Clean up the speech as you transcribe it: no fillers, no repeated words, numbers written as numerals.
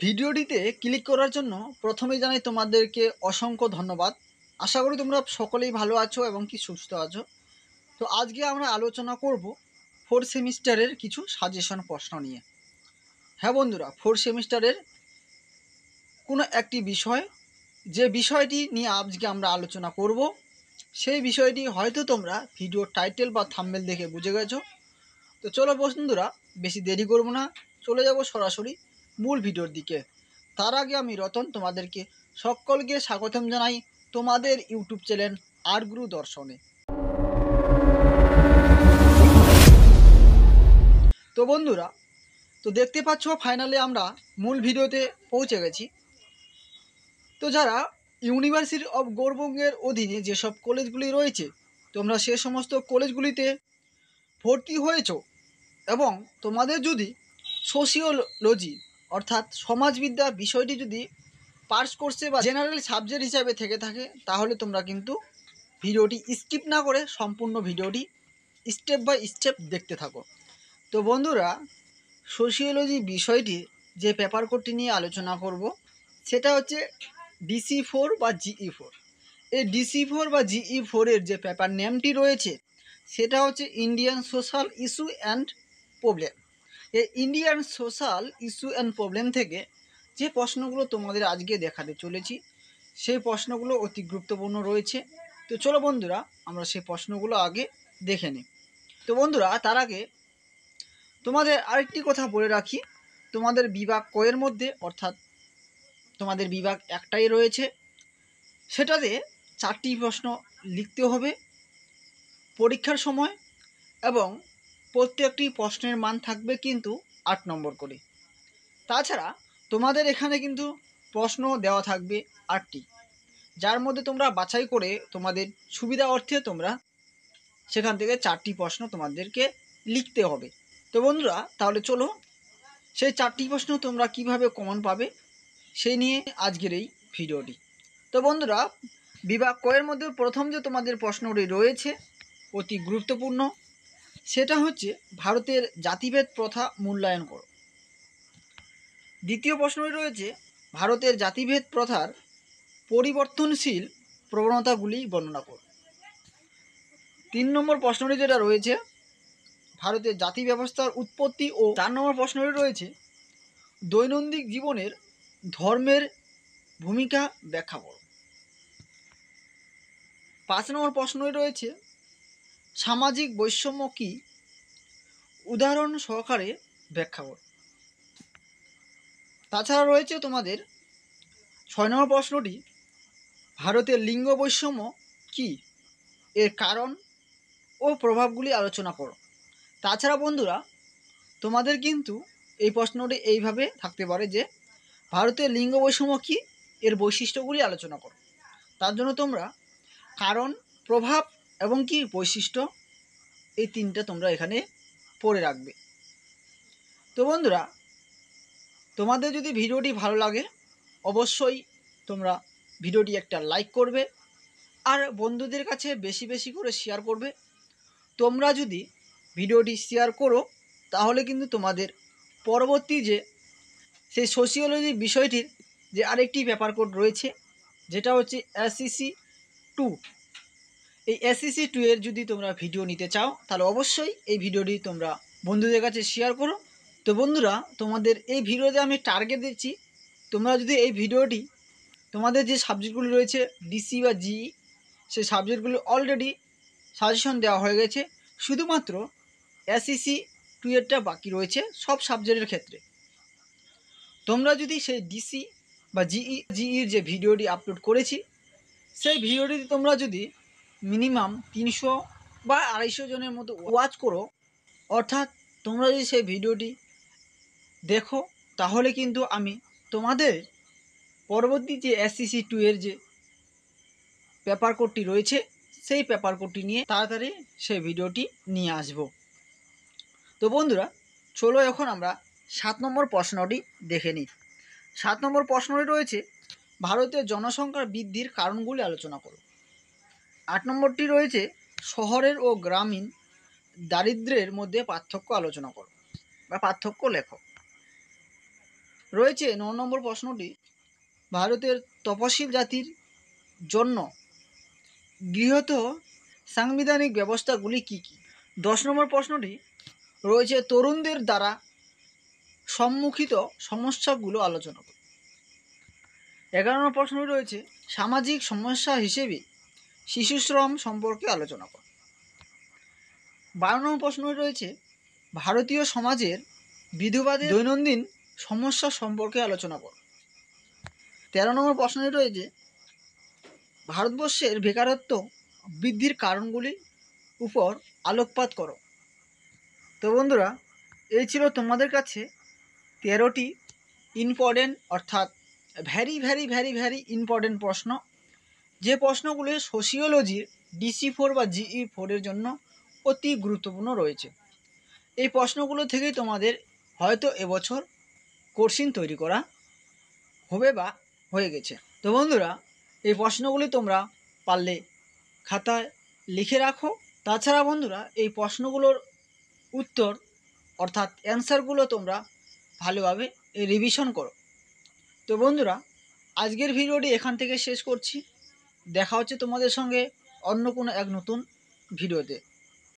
ভিডিওটিতে ক্লিক করার জন্য প্রথমেই জানাই তোমাদেরকে অসংখ্য ধন্যবাদ। আশা করি তোমরা সকলেই ভালো আছো এবং কি সুস্থ আছো। তো আজকে আমরা আলোচনা করব 4th সেমিস্টারের কিছু সাজেশন প্রশ্ন নিয়ে। হ্যাঁ বন্ধুরা, 4th সেমিস্টারের কোনো একটি বিষয়, যে বিষয়টি নিয়ে আজকে আমরা আলোচনা করব, সেই বিষয়টি হয়তো তোমরা ভিডিও টাইটেল বা থাম্বনেল দেখে বুঝে গেছো। তো চলো বন্ধুরা, বেশি দেরি করব না, চলে যাব সরাসরি মূল ভিডিওর দিকে। তার আগে আমি রতন তোমাদেরকে সকলকে স্বাগতম জানাই তোমাদের ইউটিউব চ্যানেল আর গুরু দর্শনে। তো বন্ধুরা, তো দেখতে পাচ্ছ ফাইনালি আমরা মূল ভিডিওতে পৌঁছে গেছি। তো যারা ইউনিভার্সিটি অফ গৌড়বঙ্গের অধীনে যেসব কলেজগুলি রয়েছে, তোমরা সে সমস্ত কলেজগুলিতে ভর্তি হয়েছ এবং তোমাদের যদি সোশিওলজি অর্থাৎ সমাজবিদ্যা বিষয়টি যদি পাস কোর্সে বা জেনারেল সাবজেক্ট হিসাবে থেকে থাকে, তাহলে তোমরা কিন্তু ভিডিওটি স্কিপ না করে সম্পূর্ণ ভিডিওটি স্টেপ বাই স্টেপ দেখতে থাকো। তো বন্ধুরা, সোশিওলজি বিষয়টি যে পেপার কোডটি নিয়ে আলোচনা করব, সেটা হচ্ছে DC4 বা GE4। এই DC4 বা GE4-এর যে পেপার নেমটি রয়েছে, সেটা হচ্ছে Indian social issue and problem. এই Indian social issue and problem থেকে যে প্রশ্নগুলো তোমাদের আজকে দেখাতে চলেছি, সেই প্রশ্নগুলো অতি গুরুত্বপূর্ণ রয়েছে। তো চলো বন্ধুরা, আমরা সেই প্রশ্নগুলো আগে দেখে নিই। তো বন্ধুরা, তার আগে তোমাদের আরেকটি কথা বলে রাখি, তোমাদের বিভাগ কয়ের মধ্যে, অর্থাৎ তোমাদের বিভাগ একটাই রয়েছে, সেটাতে 4টি প্রশ্ন লিখতে হবে পরীক্ষার সময়, এবং প্রত্যেকটি প্রশ্নের মান থাকবে কিন্তু 8 নম্বর করে। তাছাড়া তোমাদের এখানে কিন্তু প্রশ্ন দেওয়া থাকবে 8টি, যার মধ্যে তোমরা বাছাই করে তোমাদের সুবিধা অর্থে তোমরা সেখান থেকে 4টি প্রশ্ন তোমাদেরকে লিখতে হবে। তো বন্ধুরা, তাহলে চলো সেই 4টি প্রশ্ন তোমরা কিভাবে কমন পাবে সেই নিয়ে আজকের এই ভিডিওটি। তো বন্ধুরা, বিভাগ কয়ের মধ্যে প্রথম যে তোমাদের প্রশ্নটি রয়েছে অতি গুরুত্বপূর্ণ, সেটা হচ্ছে ভারতের জাতিভেদ প্রথা মূল্যায়ন করো। দ্বিতীয় প্রশ্নটি রয়েছে ভারতের জাতিভেদ প্রথার পরিবর্তনশীল প্রবণতাগুলি বর্ণনা করো। 3 নম্বর প্রশ্নটি যেটা রয়েছে ভারতের জাতি ব্যবস্থার উৎপত্তি, ও 4 নম্বর প্রশ্নটি রয়েছে দৈনন্দিন জীবনের ধর্মের ভূমিকা ব্যাখ্যা করো। 5 নম্বর প্রশ্নটি রয়েছে সামাজিক বৈষম্য কি, উদাহরণ সহকারে ব্যাখ্যা করো। তাছাড়া রয়েছে তোমাদের 6 নম্বর প্রশ্নটি ভারতের লিঙ্গ বৈষম্য কি, এর কারণ ও প্রভাবগুলি আলোচনা করো। তাছাড়া বন্ধুরা, তোমাদের কিন্তু এই প্রশ্নটি এইভাবে থাকতে পারে যে ভারতের লিঙ্গ বৈষম্য কি, এর বৈশিষ্ট্যগুলি আলোচনা করো। তার জন্য তোমরা কারণ, প্রভাব এবং কি বৈশিষ্ট্য, এই 3টা তোমরা এখানে পড়ে রাখবে। তো বন্ধুরা, তোমাদের যদি ভিডিওটি ভালো লাগে অবশ্যই তোমরা ভিডিওটি একটা লাইক করবে আর বন্ধুদের কাছে বেশি বেশি করে শেয়ার করবে। তোমরা যদি ভিডিওটি শেয়ার করো তাহলে কিন্তু তোমাদের পরবর্তী যে সেই সোশিওলজি বিষয়টির যে আরেকটি পেপার কোড রয়েছে, যেটা হচ্ছে SEC2, এই SEC2 এর যদি তোমরা ভিডিও নিতে চাও তাহলে অবশ্যই এই ভিডিওটি তোমরা বন্ধুদের কাছে শেয়ার করো। তো বন্ধুরা, তোমাদের এই ভিডিওতে আমি টার্গেট দিচ্ছি, তোমরা যদি এই ভিডিওটি তোমাদের যে সাবজেক্টগুলি রয়েছে DC বা GE, সেই সাবজেক্টগুলি অলরেডি সাজেশন দেওয়া হয়ে গেছে, শুধুমাত্র SEC2 এরটা বাকি রয়েছে সব সাবজেক্টের ক্ষেত্রে। তোমরা যদি সেই DC বা GEর যে ভিডিওটি আপলোড করেছি, সেই ভিডিওটি তোমরা যদি মিনিমাম 300 বা 250 জনের মতো ওয়াচ করো, অর্থাৎ তোমরা যদি সেই ভিডিওটি দেখো, তাহলে কিন্তু আমি তোমাদের পরবর্তী যে SEC2 এর যে পেপার কোডটি রয়েছে, সেই পেপার কোডটি নিয়ে তাড়াতাড়ি সেই ভিডিওটি নিয়ে আসব। তো বন্ধুরা, চলো এখন আমরা 7 নম্বর প্রশ্নটি দেখে নিই। 7 নম্বর প্রশ্নটি রয়েছে ভারতের জনসংখ্যার বৃদ্ধির কারণগুলি আলোচনা করো। 8 নম্বরটি রয়েছে শহরের ও গ্রামীণ দারিদ্র্যের মধ্যে পার্থক্য আলোচনা করো বা পার্থক্য লেখো। রয়েছে ৯ নম্বর প্রশ্নটি, ভারতের তপশিল জাতির জন্য গৃহীত সাংবিধানিক ব্যবস্থাগুলি কী কী? ১০ নম্বর প্রশ্নটি রয়েছে তরুণদের দ্বারা সম্মুখিত সমস্যাগুলো আলোচনা করুন। ১১ নম্বর প্রশ্নটি রয়েছে সামাজিক সমস্যা হিসেবে শিশুশ্রম সম্পর্কে আলোচনা করুন। ১২ নম্বর প্রশ্নটি রয়েছে ভারতীয় সমাজের বিধবাদের দৈনন্দিন সমস্যা সম্পর্কে আলোচনা করুন। ১৩ নম্বর প্রশ্নটি রয়েছে ভারতবর্ষের বেকারত্ব বৃদ্ধির কারণগুলির উপর আলোকপাত করো। তো বন্ধুরা, এই ছিল তোমাদের কাছে ১৩টি ইম্পর্টেন্ট অর্থাৎ very very very very important প্রশ্ন, যে প্রশ্নগুলি সোশিওলজির DC4 বা GE4 জন্য অতি গুরুত্বপূর্ণ রয়েছে। এই প্রশ্নগুলো থেকেই তোমাদের হয়তো এবছর কোশ্চিন তৈরি করা হবে বা হয়ে গেছে। তো বন্ধুরা, এই প্রশ্নগুলি তোমরা পারলে খাতায় লিখে রাখো। তাছাড়া বন্ধুরা, এই প্রশ্নগুলোর উত্তর অর্থাৎ অ্যান্সারগুলো তোমরা ভালোভাবে রিভিশন করো। তো বন্ধুরা, আজকের ভিডিওটি এখান থেকে শেষ করছি। দেখা হচ্ছে তোমাদের সঙ্গে অন্য কোনো এক নতুন ভিডিওতে।